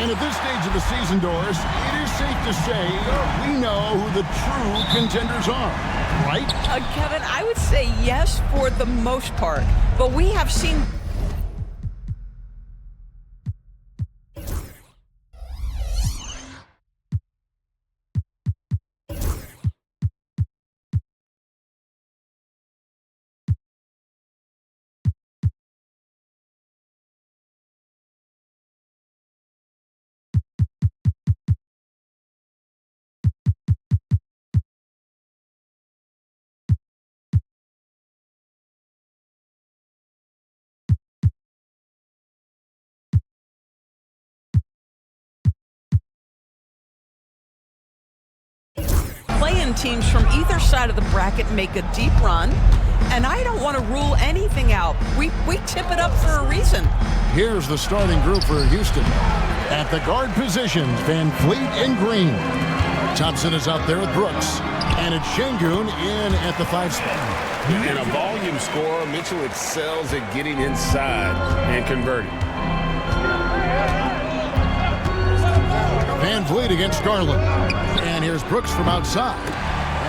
And at this stage of the season, Doris, it is safe to say we know who the true contenders are, right? Kevin, I would say yes for the most part, but we have seen... Playing teams from either side of the bracket make a deep run, and I don't want to rule anything out. We tip it up for a reason. Here's the starting group for Housten. At the guard positions, Van Vliet and Green. Thompson is out there with Brooks. And it's Şengün in at the 5 spot. And a volume scorer, Mitchell excels at getting inside and converting. Van Vliet against Garland. And here's Brooks from outside.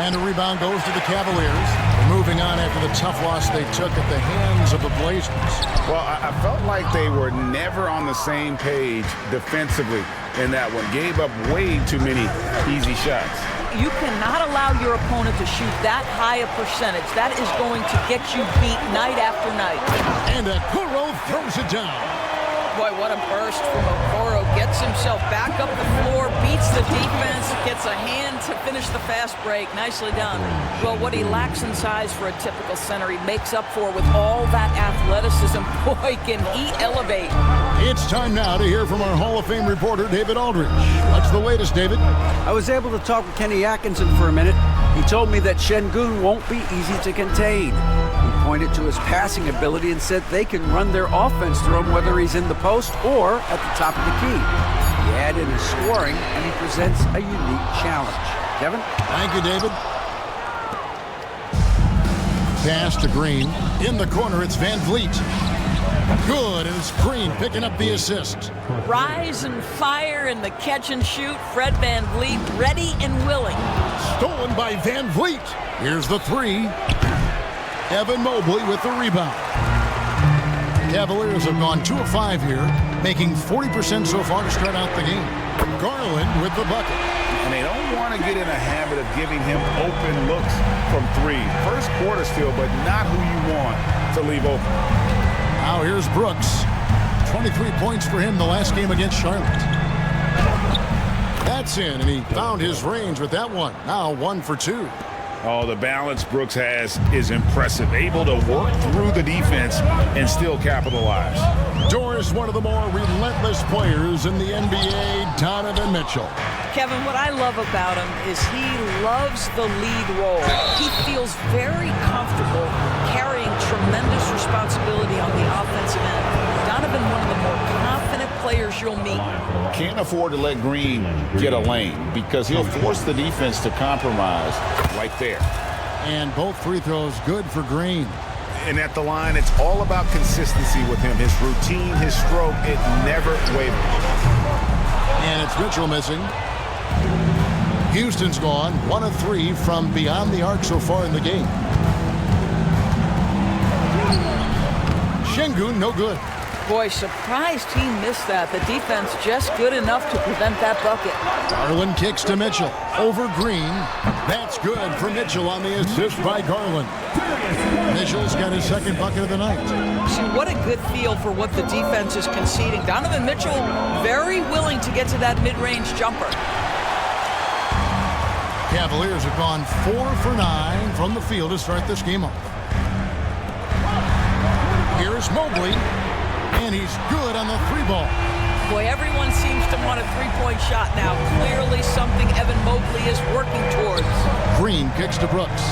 And the rebound goes to the Cavaliers. Moving on after the tough loss they took at the hands of the Blazers. Well, I felt like they were never on the same page defensively in that one. Gave up way too many easy shots. You cannot allow your opponent to shoot that high a percentage. That is going to get you beat night after night. And Okoro throws it down. Boy, what a burst from Okoro. Gets himself back up the floor, beats the defense, gets a hand to finish the fast break. Nicely done. Well, what he lacks in size for a typical center, he makes up for with all that athleticism. Boy, can he elevate. It's time now to hear from our Hall of Fame reporter, David Aldridge. What's the latest, David? I was able to talk with Kenny Atkinson for a minute. He told me that Şengün won't be easy to contain. He pointed to his passing ability and said they can run their offense through him whether he's in the post or at the top of the key. He added his scoring, and he presents a unique challenge. Kevin? Thank you, David. Pass to Green. In the corner, it's Van Vliet. Good, and it's Green picking up the assist. Rise and fire in the catch and shoot. Fred Van Vliet ready and willing. Stolen by Van Vliet. Here's the 3. Evan Mobley with the rebound. Cavaliers have gone 2 of 5 here, making 40% so far to start out the game. Garland with the bucket. And they don't want to get in a habit of giving him open looks from 3. First quarter still, but not who you want to leave open. Now here's Brooks. 23 points for him the last game against Charlotte. That's in, and he found his range with that one. Now 1 for 2. Oh, the balance Brooks has is impressive. Able to work through the defense and still capitalize. Doris, one of the more relentless players in the NBA, Donovan Mitchell. Kevin, what I love about him is he loves the lead role. He feels very comfortable carrying tremendous responsibility on the offensive end. Donovan, one of the more confident players you'll meet. Can't afford to let Green get a lane because he'll force the defense to compromise right there. And both free throws good for Green. And at the line, it's all about consistency with him. His routine, his stroke, it never wavers. And it's Mitchell missing. Housten's gone 1 of 3 from beyond the arc so far in the game. Şengün, no good. Boy, surprised he missed that. The defense just good enough to prevent that bucket. Garland kicks to Mitchell. Over Green. That's good for Mitchell on the assist by Garland. Mitchell's got his second bucket of the night. See, what a good feel for what the defense is conceding. Donovan Mitchell very willing to get to that mid-range jumper. Cavaliers have gone 4 for 9 from the field to start this game off. Here's Mobley. And he's good on the 3-ball. Boy, everyone seems to want a 3-point shot now. Clearly something Evan Mobley is working towards. Green kicks to Brooks.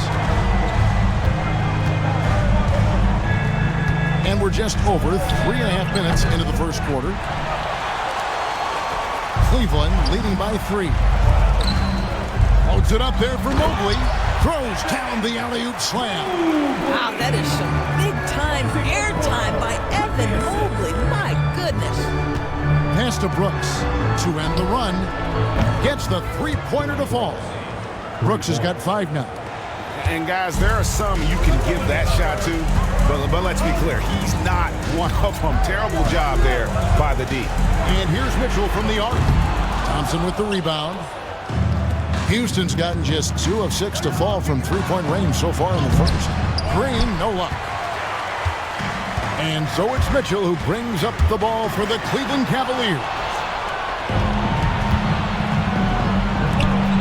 And we're just over 3.5 minutes into the first quarter. Cleveland leading by 3. Holds it up there for Mobley. Throws down the alley-oop slam. Wow, that is some big-time airtime by Evan Mobley. My goodness. Pass to to Brooks to end the run. Gets the three-pointer to fall. Brooks has got 5 now. And guys, there are some you can give that shot to, but let's be clear, he's not one of them. Terrible job there by the D. And here's Mitchell from the arc. Thompson with the rebound. Houston's gotten just 2 of 6 to fall from three-point range so far in the first. Green, no luck. And so it's Mitchell who brings up the ball for the Cleveland Cavaliers.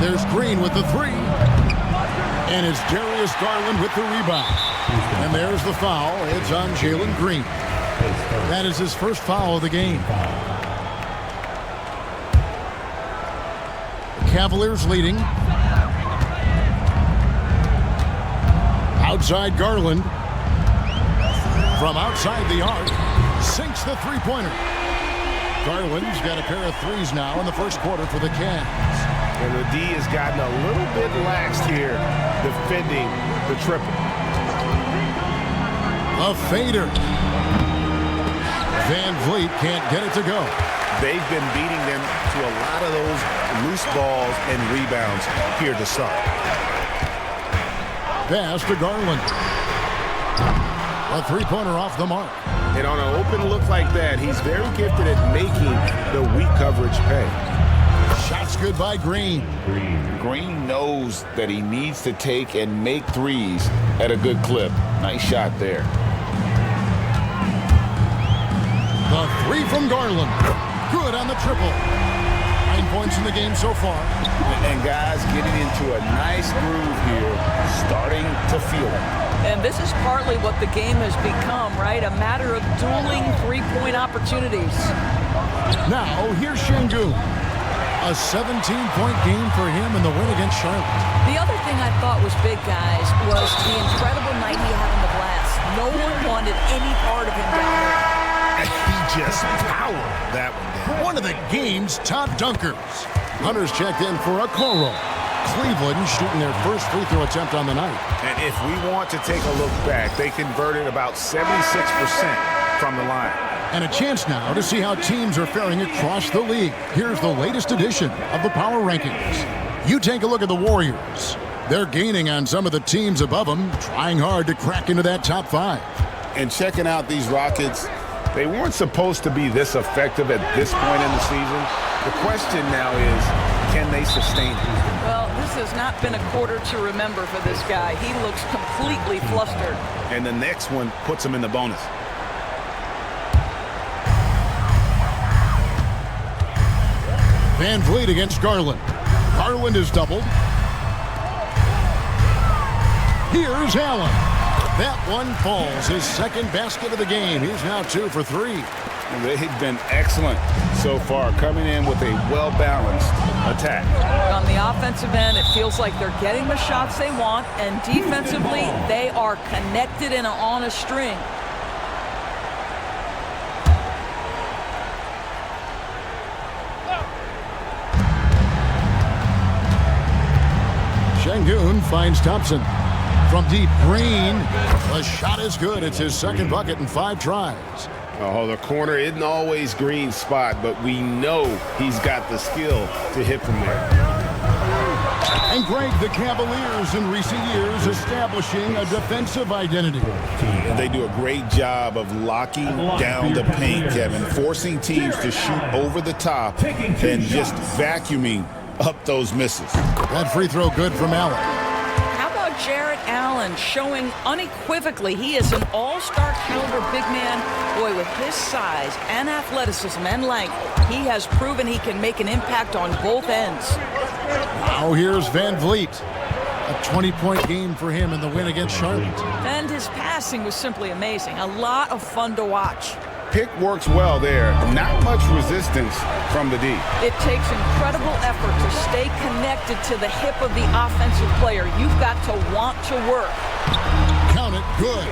There's Green with the 3. And it's Darius Garland with the rebound. And there's the foul. It's on Jalen Green. That is his first foul of the game. The Cavaliers leading. Outside Garland. From outside the arc. Sinks the three-pointer. Garland's got a pair of threes now in the first quarter for the Cavs. And the D has gotten a little bit laxed here defending the triple. A fader. Van Vliet can't get it to go. They've been beating them to a lot of those loose balls and rebounds here to start. Pass to Garland. A three-pointer off the mark. And on an open look like that, he's very gifted at making the weak coverage pay. Shots good by Green. Green knows that he needs to take and make threes at a good clip. Nice shot there. The 3 from Garland. Good on the triple. 9 points in the game so far. And guys getting into a nice groove here, starting to feel it. And this is partly what the game has become, right? A matter of dueling three-point opportunities. Now, here's Şengün. A 17-point game for him in the win against Charlotte. The other thing I thought was big, guys, was the incredible night he had on the glass. No one wanted any part of him down there. He just powered that one down. One of the game's top dunkers. Hunter's checked in for a Coro. Cleveland shooting their first free throw attempt on the night. And if we want to take a look back, they converted about 76% from the line. And a chance now to see how teams are faring across the league. Here's the latest edition of the Power Rankings. You take a look at the Warriors. They're gaining on some of the teams above them, trying hard to crack into that top 5. And checking out these Rockets, they weren't supposed to be this effective at this point in the season. The question now is, can they sustain it? Well, this has not been a quarter to remember for this guy. He looks completely flustered. And the next one puts him in the bonus. Van Vliet against Garland. Garland is doubled. Here's Allen. That one falls. His second basket of the game. He's now 2 for 3. They've been excellent so far, coming in with a well-balanced attack. On the offensive end, it feels like they're getting the shots they want, and defensively, they are connected and on a string. Şengün finds Thompson. From deep, Green. The shot is good. It's his second bucket in 5 tries. Oh, the corner isn't always Green's spot, but we know he's got the skill to hit from there. And Greg, the Cavaliers in recent years establishing a defensive identity. And they do a great job of locking down the paint, Kevin, forcing teams to shoot over the top and just vacuuming up those misses. That free throw good from Allen. How about Jarrett Allen showing unequivocally he is an all-star caliber big man? Boy, with his size and athleticism and length, he has proven he can make an impact on both ends. Now here's Van Vliet. A 20-point game for him in the win against Charlotte. And his passing was simply amazing. A lot of fun to watch. Pick works well there. Not much resistance from the D. It takes incredible effort to stay connected to the hip of the offensive player. You've got to want to work. Count it, good.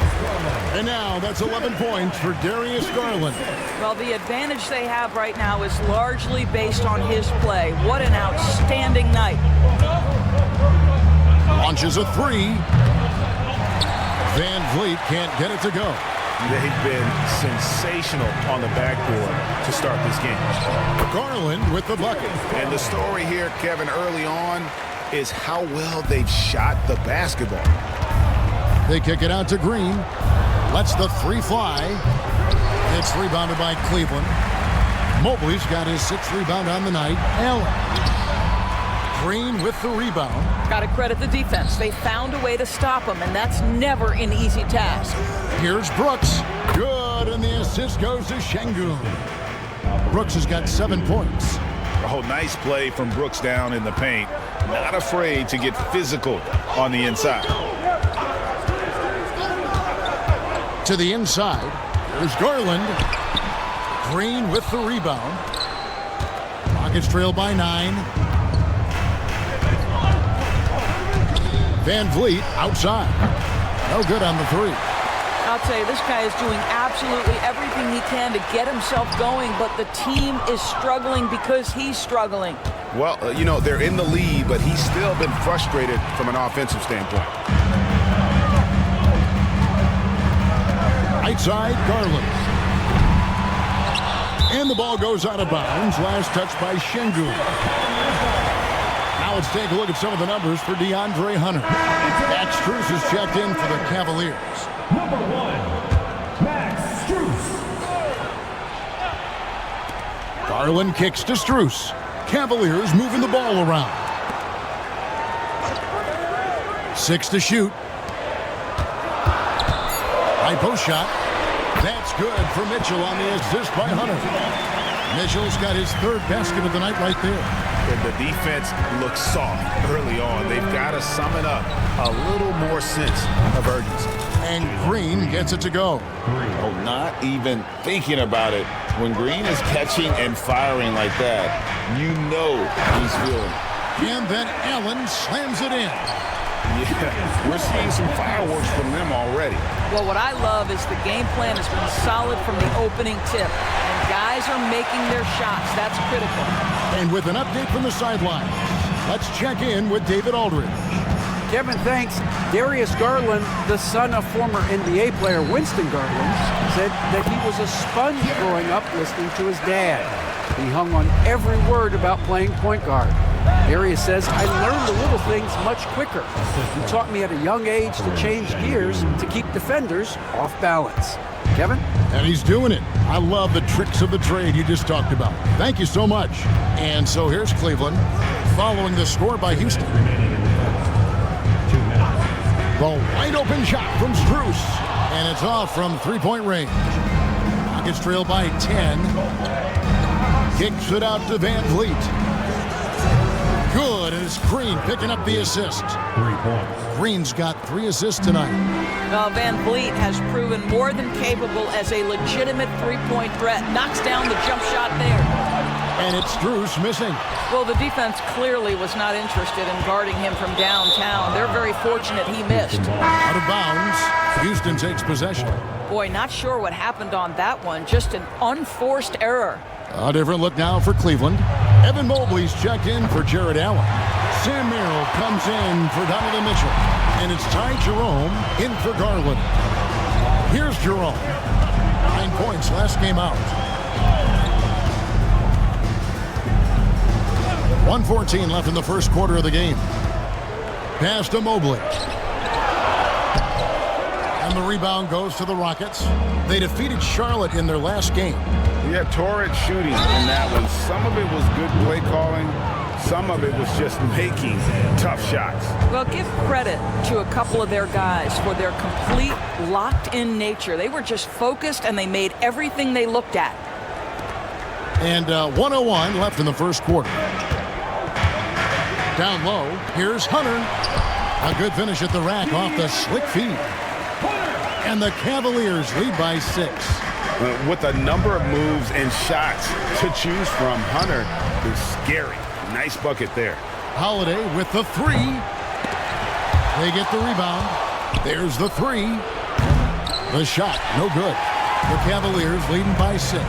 And now that's 11 points for Darius Garland. Well, the advantage they have right now is largely based on his play. What an outstanding night. Launches a 3. Van Vliet can't get it to go. They've been sensational on the backboard to start this game. Garland with the bucket. And the story here, Kevin, early on is how well they've shot the basketball. They kick it out to Green. Lets the three fly. It's rebounded by Cleveland. Mobley's got his 6th rebound on the night. Allen. Green with the rebound. Got to credit the defense. They found a way to stop him, and that's never an easy task. Here's Brooks. Good, and the assist goes to Şengün. Brooks has got 7 points. Oh, nice play from Brooks down in the paint. Not afraid to get physical on the inside. To the inside. Here's Garland. Green with the rebound. Rockets trail by 9. Van Vliet outside. No good on the 3. I'll tell you, this guy is doing absolutely everything he can to get himself going, but the team is struggling because he's struggling. Well, you know, they're in the lead, but he's still been frustrated from an offensive standpoint. Right side, Garland. And the ball goes out of bounds. Last touch by Şengün. Now let's take a look at some of the numbers for DeAndre Hunter. Max Strus is checked in for the Cavaliers. Number 1, Max Strus. Garland kicks to Strus. Cavaliers moving the ball around. 6 to shoot. High post shot. That's good for Mitchell on the assist by Hunter. Mitchell's got his 3rd basket of the night right there. The defense looks soft early on. They've got to summon up a little more sense of urgency. And Green gets it to go. Oh, not even thinking about it. When Green is catching and firing like that, you know he's feeling it. And then Allen slams it in. Yeah, we're seeing some fireworks from them already. Well, what I love is the game plan has been solid from the opening tip. And guys are making their shots. That's critical. And with an update from the sideline, let's check in with David Aldridge. Kevin, thanks. Darius Garland, the son of former NBA player Winston Garland, said that he was a sponge growing up listening to his dad. He hung on every word about playing point guard. Darius says, I learned the little things much quicker. He taught me at a young age to change gears to keep defenders off balance. Kevin? And he's doing it. I love the tricks of the trade you just talked about. Thank you so much. And so here's Cleveland following the score by Houston. The wide open shot from Strus. And it's off from 3-point range. Rockets trail by 10. Kicks it out to Van Vliet. Good, and it's Green picking up the assist. 3 points. Green's got 3 assists tonight. Van Vliet has proven more than capable as a legitimate three-point threat. Knocks down the jump shot there. And it's Strus missing. Well, the defense clearly was not interested in guarding him from downtown. They're very fortunate he missed. Out of bounds. Houston takes possession. Boy, not sure what happened on that one. Just an unforced error. A different look now for Cleveland. Evan Mobley's checked in for Jared Allen. Sam Merrill comes in for Donovan Mitchell. And it's Ty Jerome in for Garland. Here's Jerome. 9 points last game out. 1:14 left in the first quarter of the game. Pass to Mobley. And the rebound goes to the Rockets. They defeated Charlotte in their last game. Yeah, torrid shooting in that one. Some of it was good play calling. Some of it was just making tough shots. Well, give credit to a couple of their guys for their complete locked-in nature. They were just focused, and they made everything they looked at. And 1:01 left in the first quarter. Down low, here's Hunter. A good finish at the rack off the slick feed. And the Cavaliers lead by 6. With a number of moves and shots to choose from, Hunter is scary. Nice bucket there. Holiday with the 3. They get the rebound. There's the 3. The shot, no good. The Cavaliers leading by 6.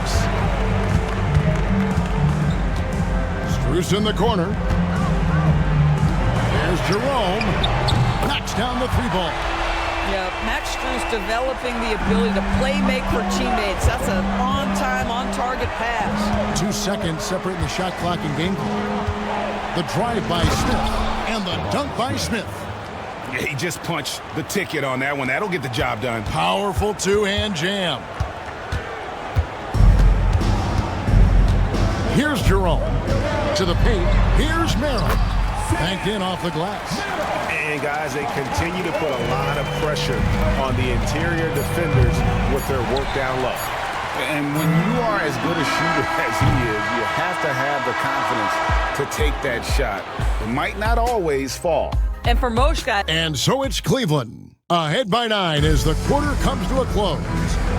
Strus in the corner. There's Jerome. Knocks down the 3 ball. Yeah, Max Strus developing the ability to play-make for teammates. That's an on-time, on-target pass. 2 seconds separating the shot clock and game clock. The drive by Smith and the dunk by Smith. Yeah, he just punched the ticket on that one. That'll get the job done. Powerful two-hand jam. Here's Jerome. To the paint. Here's Merrill. Banked in off the glass. And guys, they continue to put a lot of pressure on the interior defenders with their work down low. And when you are as good a shooter as he is, you have to have the confidence to take that shot. It might not always fall. And for most guys... And so it's Cleveland. Ahead by 9 as the quarter comes to a close.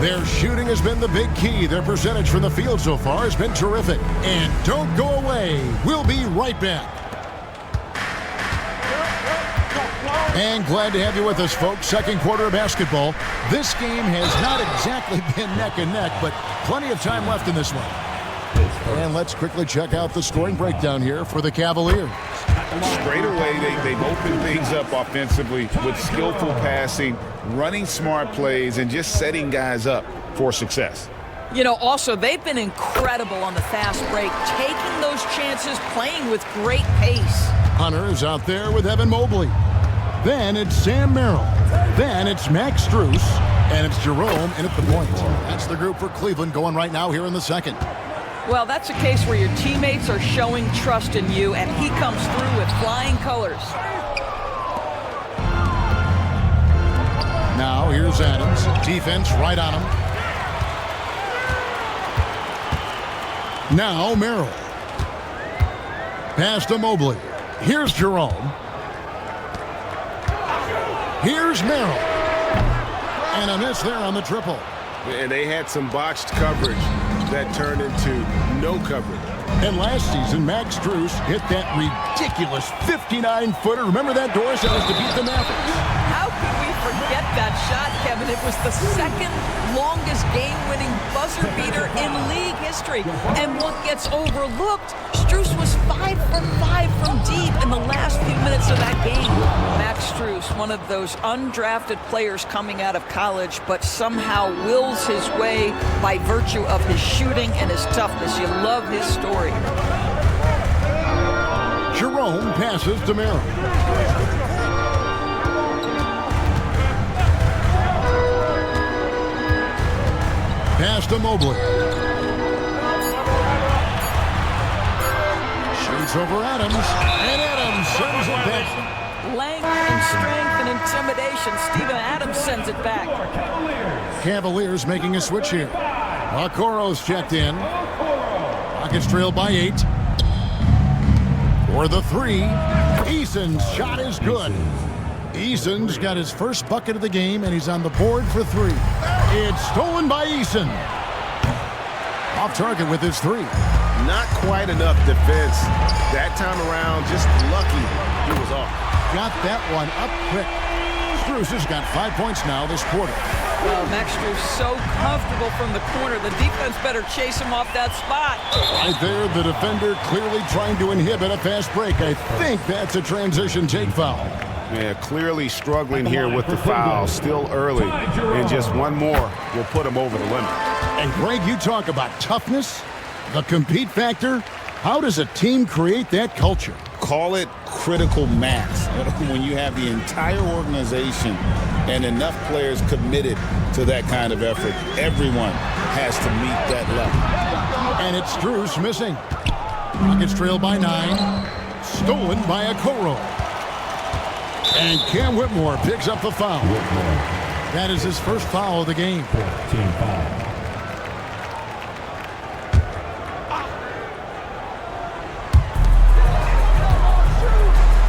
Their shooting has been the big key. Their percentage from the field so far has been terrific. And don't go away. We'll be right back. And glad to have you with us, folks. Second quarter of basketball. This game has not exactly been neck and neck, but plenty of time left in this one. And let's quickly check out the scoring breakdown here for the Cavaliers. Straight away, they've opened things up offensively with skillful passing, running smart plays, and just setting guys up for success. You know, also, they've been incredible on the fast break, taking those chances, playing with great pace. Hunter is out there with Evan Mobley. Then it's Sam Merrill. Then it's Max Strus. And it's Jerome in at the point. That's the group for Cleveland going right now here in the second. Well, that's a case where your teammates are showing trust in you, and he comes through with flying colors. Now here's Adams. Defense right on him. Now Merrill. Pass to Mobley. Here's Jerome. Here's Merrill. And a miss there on the triple. And they had some botched coverage that turned into no coverage. And last season, Max Strus hit that ridiculous 59-footer. Remember that, Doris? That was to beat the Mavericks. How could we forget that shot, Kevin? It was the second longest game-winning buzzer beater in league history. And what gets overlooked, Strus was 5 for 5 from deep in the last few minutes of that game. Max Strus, one of those undrafted players coming out of college, but somehow wills his way by virtue of his shooting and his toughness. You love his story. Jerome passes to Merrill. Pass to Mobley. Shoots over Adams. And Adams sends it back. Length and strength and intimidation. Steven Adams sends it back. Cavaliers making a switch here. Okoro's checked in. Rockets trail by 8. For the 3. Eason's shot is good. Eason's got his first bucket of the game, and he's on the board for 3. It's stolen by Eason. Off target with his 3. Not quite enough defense. That time around, just lucky he was off. Got that one up quick. Strus has got 5 points now this quarter. Well, Max Strus so comfortable from the corner. The defense better chase him off that spot. Right there, the defender clearly trying to inhibit a fast break. I think that's a transition take foul. Yeah, clearly struggling here with the foul. Still early. And just one more will put him over the limit. And Greg, you talk about toughness, the compete factor. How does a team create that culture? Call it critical mass. When you have the entire organization and enough players committed to that kind of effort, everyone has to meet that level. And it's Strus missing. Rockets trail by 9. Stolen by Okoro. And Cam Whitmore picks up the foul. That is his first foul of the game. Team foul.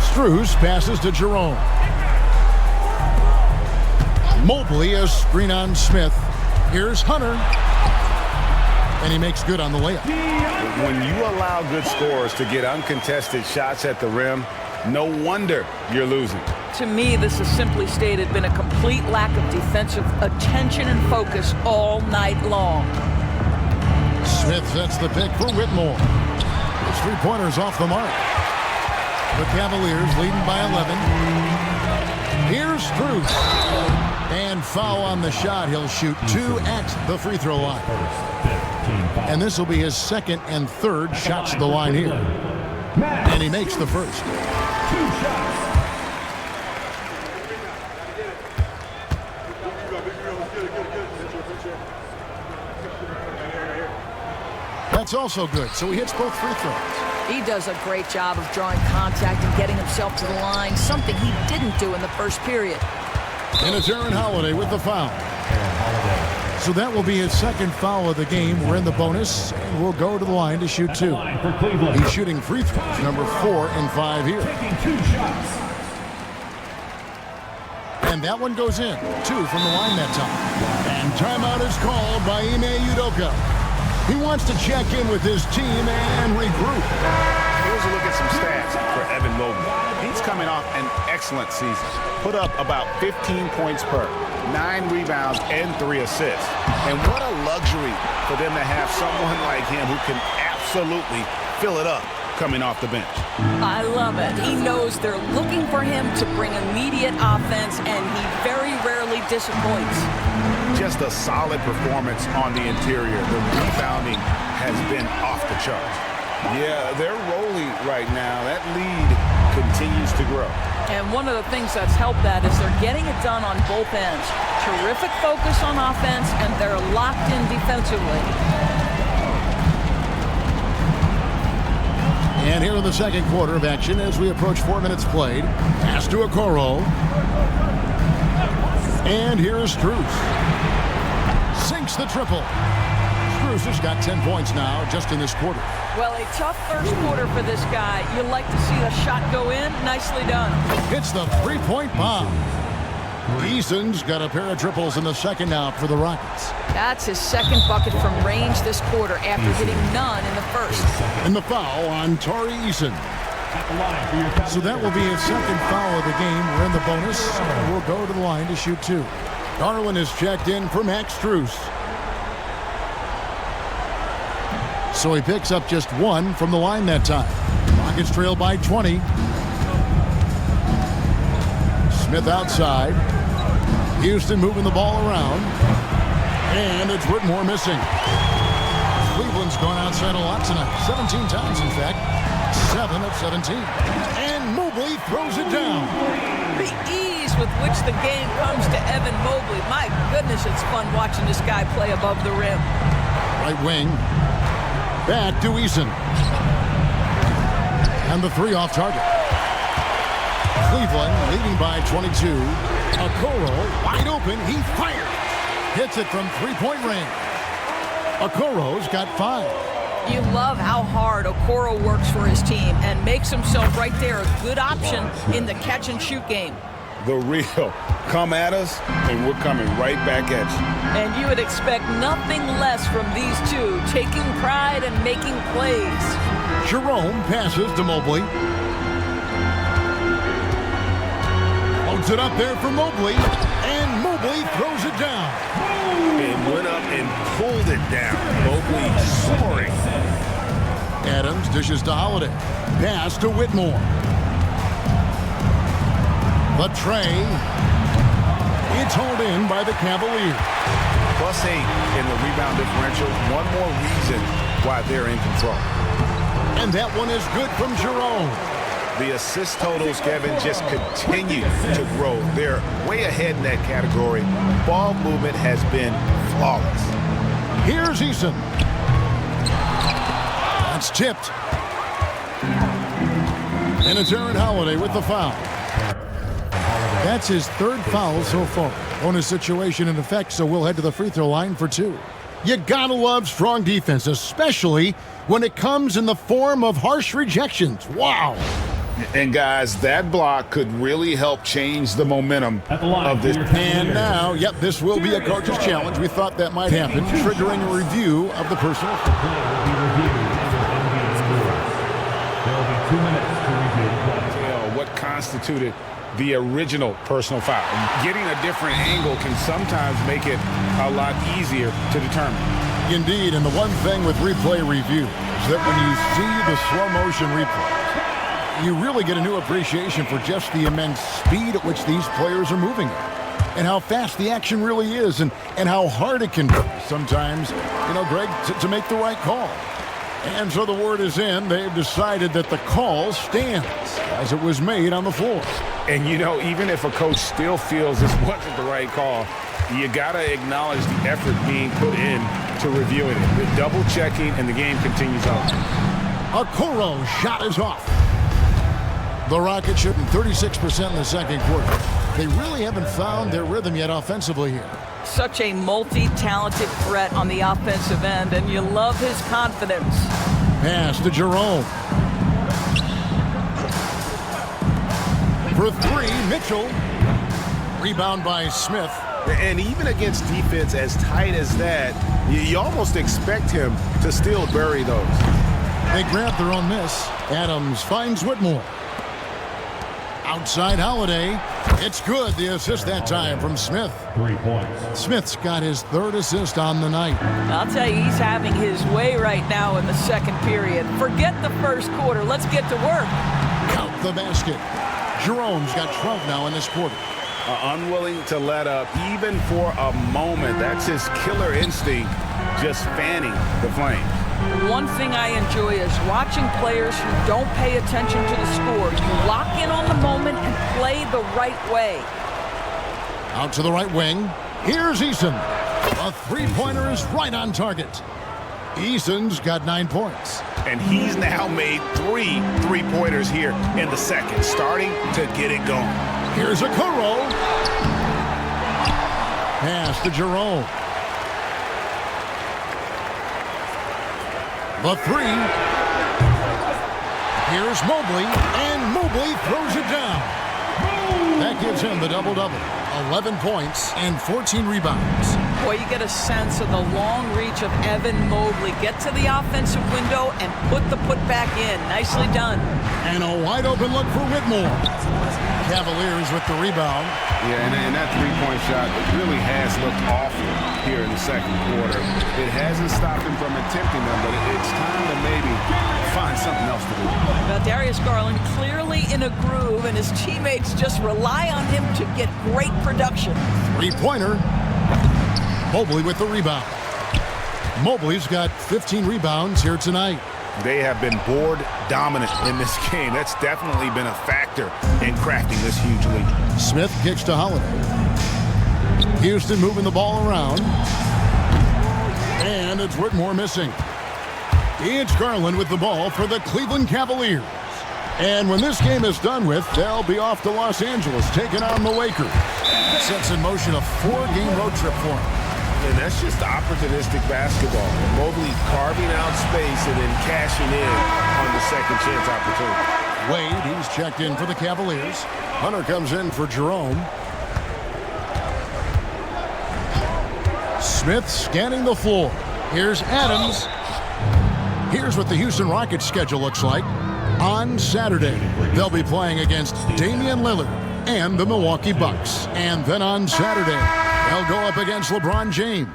Strus passes to Jerome. Mobley a screen on Smith. Here's Hunter. And he makes good on the layup. When you allow good scorers to get uncontested shots at the rim, no wonder you're losing. To me, this is simply stated been a complete lack of defensive attention and focus all night long. Smith sets the pick for Whitmore. His three-pointers off the mark. The Cavaliers leading by 11. Here's Strus. And foul on the shot. He'll shoot 2 at the free throw line. And this will be his second and third shots to the line here. And he makes the first. 2 shots. That's also good. So he hits both free throws. He does a great job of drawing contact and getting himself to the line, something he didn't do in the first period. And it's Aaron Holiday with the foul. So that will be his second foul of the game. We're in the bonus, and we'll go to the line to shoot 2. He's shooting free throws, number 4 and 5 here. Taking 2 shots. And that one goes in. 2 from the line that time. And timeout is called by Bynogme. He wants to check in with his team and regroup. Here's a look at some stats for Bynogme. He's coming off an excellent season. Put up about 15 points per, 9 rebounds, and 3 assists. And what a luxury for them to have someone like him who can absolutely fill it up coming off the bench. I love it. He knows they're looking for him to bring immediate offense, and he very rarely disappoints. Just a solid performance on the interior. The rebounding has been off the charts. Yeah, they're rolling right now. That lead continues to grow. And one of the things that's helped that is they're getting it done on both ends. Terrific focus on offense, and they're locked in defensively. And here in the second quarter of action as we approach 4 minutes played. Pass to Okoro. And here is Strus. Sinks the triple. Strus has got 10 points now just in this quarter. Well, a tough first quarter for this guy. You like to see the shot go in. Nicely done. Hits the three-point bomb. Eason's got a pair of triples in the second now for the Rockets. That's his second bucket from range this quarter after hitting none in the first. And the foul on Tari Eason. So that will be his second foul of the game. We're in the bonus. And we'll go to the line to shoot 2. Garland is checked in for Max Strus. So he picks up just 1 from the line that time. Rockets trail by 20. Smith outside. Housten moving the ball around. And it's Whitmore missing. Cleveland's gone outside a lot tonight. 17 times, in fact. 7 of 17. And Mobley throws it down. The ease with which the game comes to Evan Mobley. My goodness, it's fun watching this guy play above the rim. Right wing. Back to Eason. And the 3 off target. Cleveland leading by 22. Okoro wide open. He fires. Hits it from three-point range. Okoro's got 5. You love how hard Okoro works for his team and makes himself right there a good option in the catch-and-shoot game. The real. Come at us, and we're coming right back at you. And you would expect nothing less from these two, taking pride and making plays. Jerome passes to Mobley. Loads it up there for Mobley. And Mobley throws it down. And went up and pulled it down. Mobley soaring. Adams dishes to Holiday. Pass to Whitmore. The tray. It's hauled in by the Cavaliers. +8 in the rebound differential. One more reason why they're in control. And that one is good from Jerome. The assist totals, Kevin, just continue to grow. They're way ahead in that category. Ball movement has been flawless. Here's Eason. That's tipped. And it's Aaron Holiday with the foul. That's his 3rd foul so far. Bonus situation in effect, so we'll head to the free throw line for 2. You gotta love strong defense, especially when it comes in the form of harsh rejections. Wow. And guys, that block could really help change the momentum of this. And now, yep, this will be a coach's challenge. We thought that might happen, triggering a review of the personal. There will be 2 minutes to review the play. What constituted the original personal foul. Getting a different angle can sometimes make it a lot easier to determine. Indeed, and the one thing with replay review is that when you see the slow motion replay, you really get a new appreciation for just the immense speed at which these players are moving at. and how fast the action really is and how hard it can be sometimes, Greg, to make the right call. And so the word is in. They've decided that the call stands as it was made on the floor. And, even if a coach still feels this wasn't the right call, you got to acknowledge the effort being put in to reviewing it. The double checking, and the game continues on. Okoro's shot is off. The Rockets shooting 36% in the second quarter. They really haven't found their rhythm yet offensively here. Such a multi-talented threat on the offensive end, and you love his confidence. Pass to Jerome. For three, Mitchell. Rebound by Smith. And even against defense as tight as that, you almost expect him to still bury those. They grab their own miss. Adams finds Whitmore. Outside Holiday. It's good. The assist that time from Smith. 3 points. Smith's got his third assist on the night. I'll tell you, he's having his way right now in the second period. Forget the first quarter. Let's get to work. Count the basket. Jerome's got 12 now in this quarter. Unwilling to let up even for a moment. That's his killer instinct, just fanning the flames. One thing I enjoy is watching players who don't pay attention to the score. You lock in on the moment and play the right way. Out to the right wing. Here's Eason. A three-pointer is right on target. Eason's got 9 points. And he's now made 3 three-pointers here in the second, starting to get it going. Here's Okoro. Pass to Jerome. The three. Here's Mobley, and Mobley throws it down. That gives him the double-double. 11 points and 14 rebounds. Boy, you get a sense of the long reach of Evan Mobley. Get to the offensive window and put the putback in. Nicely done. And a wide-open look for Whitmore. Cavaliers with the rebound. Yeah, and that three-point shot really has looked awful here in the second quarter. It hasn't stopped him from attempting them, but it's time to maybe find something else to do. Now, Darius Garland clearly in a groove, and his teammates just rely on him to get great production. Three-pointer. Mobley with the rebound. Mobley's got 15 rebounds here tonight. They have been board dominant in this game. That's definitely been a factor in crafting this huge lead. Smith kicks to Holiday. Housten moving the ball around. And it's Whitmore missing. It's Garland with the ball for the Cleveland Cavaliers. And when this game is done with, they'll be off to Los Angeles, taking on the Lakers. Sets in motion a 4-game road trip for them. And that's just opportunistic basketball. Mobley carving out space and then cashing in on the second chance opportunity. Wade, he's checked in for the Cavaliers. Hunter comes in for Jerome. Smith scanning the floor. Here's Adams. Here's what the Houston Rockets schedule looks like. On Saturday, they'll be playing against Damian Lillard and the Milwaukee Bucks. And then on Saturday, they'll go up against LeBron James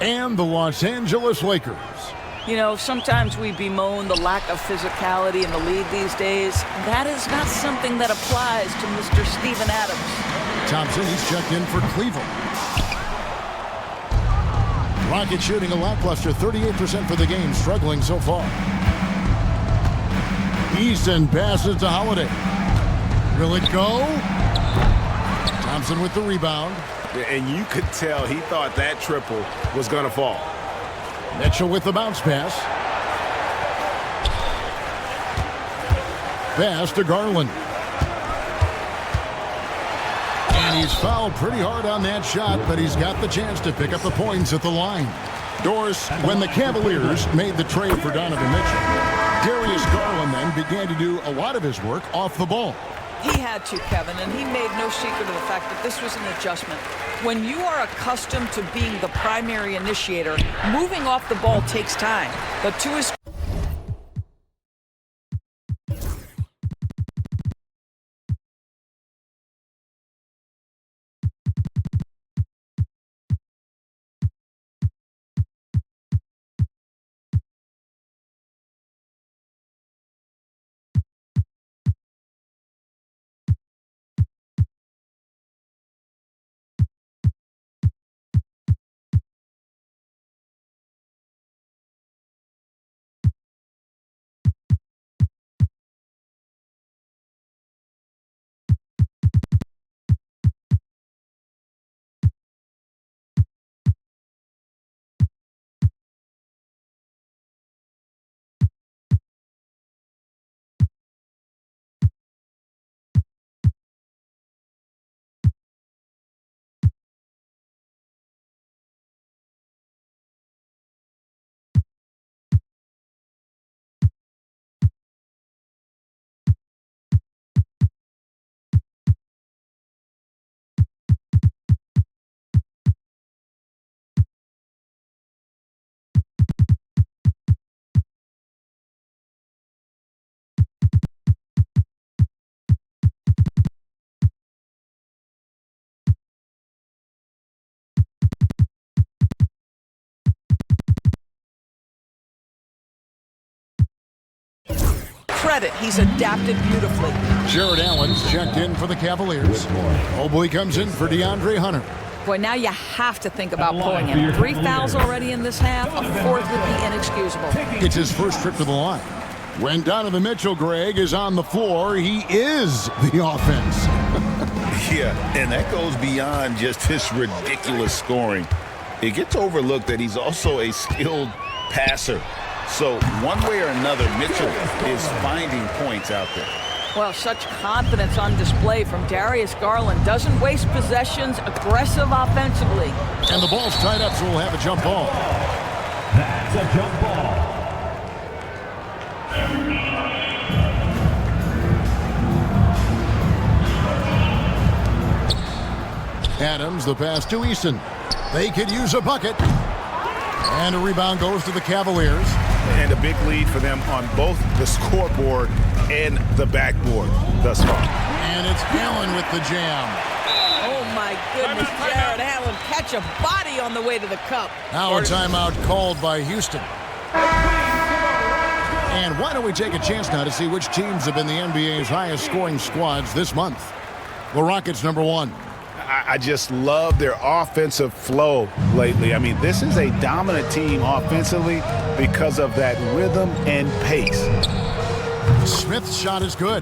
and the Los Angeles Lakers. You know, sometimes we bemoan the lack of physicality in the league these days. That is not something that applies to Mr. Steven Adams. Thompson, he's checked in for Cleveland. Rockets shooting a lackluster 38% for the game, struggling so far. Easton passes to Holiday. Will it go? Thompson with the rebound. And you could tell he thought that triple was going to fall. Mitchell with the bounce pass. Pass to Garland. And he's fouled pretty hard on that shot, but he's got the chance to pick up the points at the line. Doris, when the Cavaliers made the trade for Donovan Mitchell, Darius Garland then began to do a lot of his work off the ball. He had to, Kevin, and he made no secret of the fact that this was an adjustment. When you are accustomed to being the primary initiator, moving off the ball takes time. But to his credit. He's adapted beautifully. Jared Allen's checked in for the Cavaliers. Mobley comes in for DeAndre Hunter. Boy, now you have to think about pulling him. 3 fouls already in this half. A 4th would be inexcusable. It's his first trip to the line. When Donovan Mitchell, Greg, is on the floor, he is the offense. Yeah, and that goes beyond just his ridiculous scoring. It gets overlooked that he's also a skilled passer. So one way or another, Mitchell is finding points out there. Well, such confidence on display from Darius Garland. Doesn't waste possessions, aggressive offensively. And the ball's tied up, so we'll have a jump ball. That's a jump ball. Adams, the pass to Housten. They could use a bucket. And a rebound goes to the Cavaliers. And a big lead for them on both the scoreboard and the backboard thus far. And it's Allen with the jam. Oh, my goodness. Jared Allen catch a body on the way to the cup. Now a timeout called by Housten. And why don't we take a chance now to see which teams have been the NBA's highest scoring squads this month. The Rockets, number 1. I just love their offensive flow lately. I mean, this is a dominant team offensively because of that rhythm and pace. Smith's shot is good.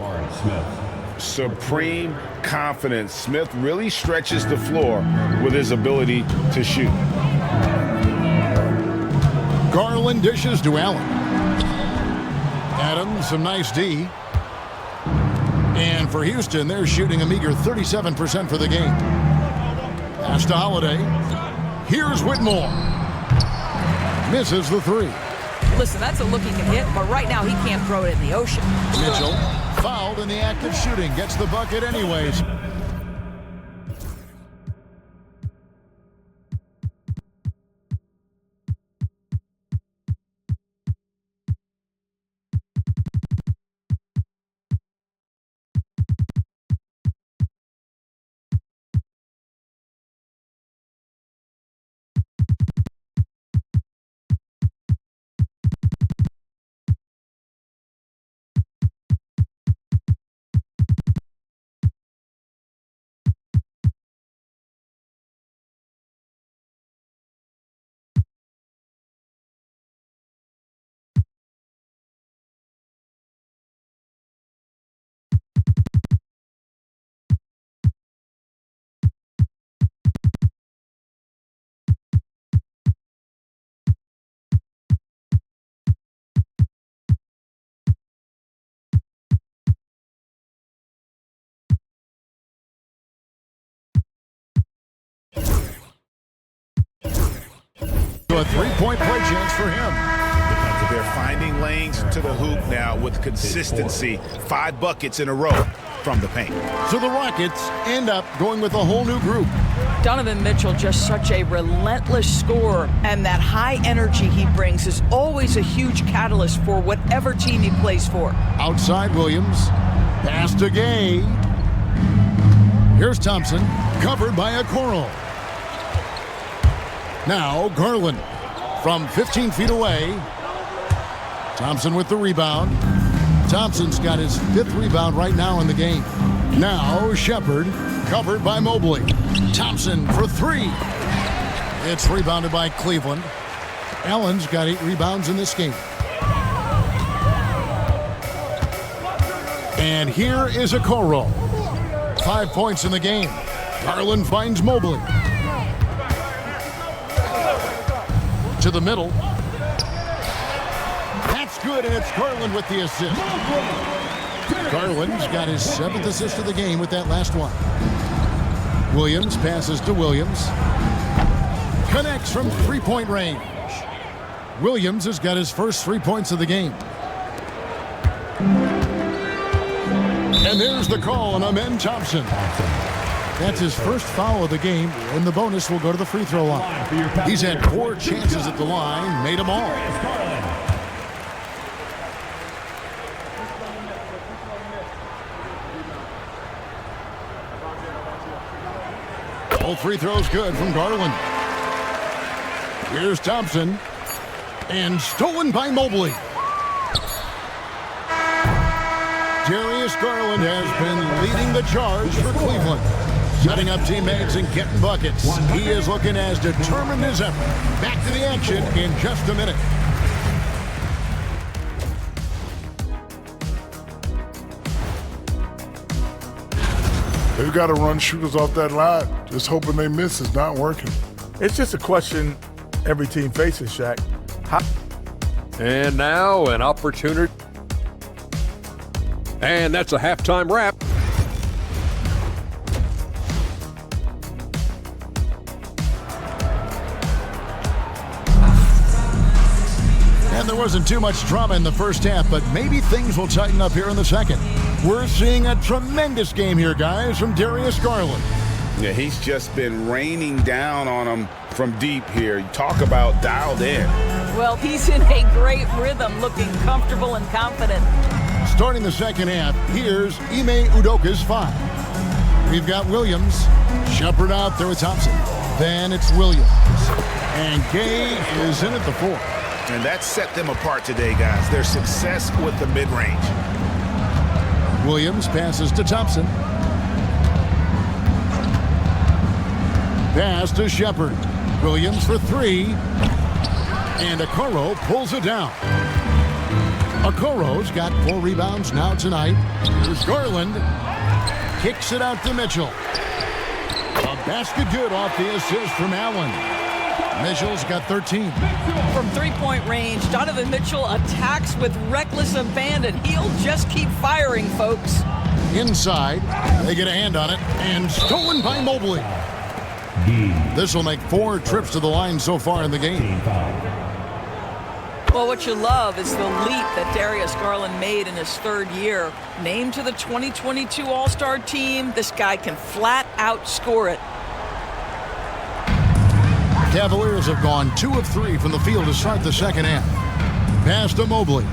Supreme confidence. Smith really stretches the floor with his ability to shoot. Garland dishes to Allen. Adams, some nice D. And for Housten, they're shooting a meager 37% for the game. Pass to Holiday. Here's Whitmore. Misses the 3. Listen, that's a look he can hit, but right now he can't throw it in the ocean. Mitchell, fouled in the act of shooting, gets the bucket anyways. A 3-point play chance for him. They're finding lanes to the hoop now with consistency. 5 buckets in a row from the paint. So the Rockets end up going with a whole new group. Donovan Mitchell, just such a relentless scorer, and that high energy he brings is always a huge catalyst for whatever team he plays for. Outside Williams. Pass to Gay. Here's Thompson, covered by Okoro. Now Garland from 15 feet away. Thompson with the rebound. Thompson's got his 5th rebound right now in the game. Now Shepard, covered by Mobley. Thompson for 3. It's rebounded by Cleveland. Allen's got 8 rebounds in this game. And here is Okoro. 5 points in the game. Garland finds Mobley. To the middle. That's good, and it's Garland with the assist. Garland's got his 7th assist of the game with that last one. Williams passes to Williams. Connects from 3-point range. Williams has got his first 3 points of the game. And there's the call on Amen Thompson. That's his first foul of the game, and the bonus will go to the free throw line. He's had 4 chances at the line, made them all. All free throws good from Garland. Here's Thompson, and stolen by Mobley. Darius Garland has been leading the charge for Cleveland, setting up teammates and getting buckets. He is looking as determined as ever. Back to the action in just a minute. They've got to run shooters off that line. Just hoping they miss is not working. It's just a question every team faces, Shaq. And now an opportunity. And that's a halftime wrap. And there wasn't too much drama in the first half, but maybe things will tighten up here in the second. We're seeing a tremendous game here, guys, from Darius Garland. Yeah, he's just been raining down on them from deep here. You talk about dialed in. Well, he's in a great rhythm, looking comfortable and confident. Starting the second half, here's Ime Udoka's 5. We've got Williams, Shepard out there with Thompson. Then it's Williams. And Gay is in at the 4. And that set them apart today, guys. Their success with the mid-range. Williams passes to Thompson. Pass to Shepard. Williams for 3. And Okoro pulls it down. Okoro's got 4 rebounds now tonight. Here's Garland. Kicks it out to Mitchell. A basket good off the assist from Allen. Mitchell's got 13. From three-point range, Donovan Mitchell attacks with reckless abandon. He'll just keep firing, folks. Inside, they get a hand on it, and stolen by Mobley. This will make 4 trips to the line so far in the game. Well, what you love is the leap that Darius Garland made in his 3rd year. Named to the 2022 All-Star team, this guy can flat out score it. Cavaliers have gone 2 of 3 from the field to start the second half. Pass to Mobley.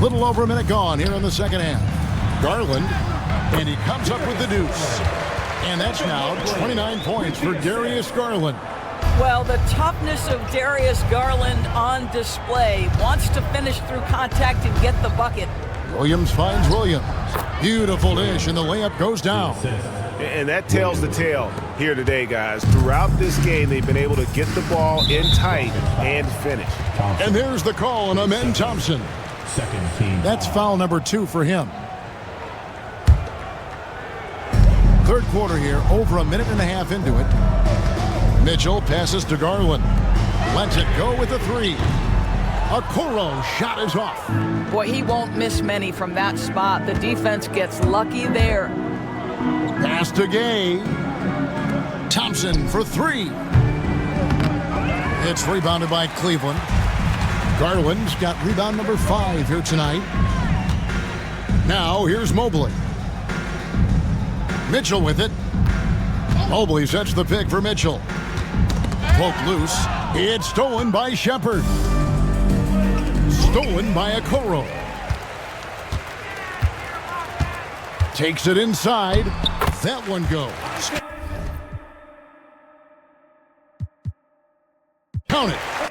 Little over a minute gone here in the second half. Garland, and he comes up with the deuce. And that's now 29 points for Darius Garland. Well, the toughness of Darius Garland on display. Wants to finish through contact and get the bucket. Williams finds Williams. Beautiful dish, and the layup goes down. And that tells the tale here today, guys. Throughout this game, they've been able to get the ball in tight and finish. And there's the call on Amen Thompson. Second team. That's foul number 2 for him. Third quarter here, over a minute and a half into it. Mitchell passes to Garland. Lets it go with a 3. Okoro shot is off. Boy, he won't miss many from that spot. The defense gets lucky there. Pass to Gay. Thompson for 3. It's rebounded by Cleveland. Garland's got rebound number 5 here tonight. Now here's Mobley. Mitchell with it. Mobley sets the pick for Mitchell. Poked loose. It's stolen by Shepard. Stolen by Okoro. Takes it inside. That one goes. Count it.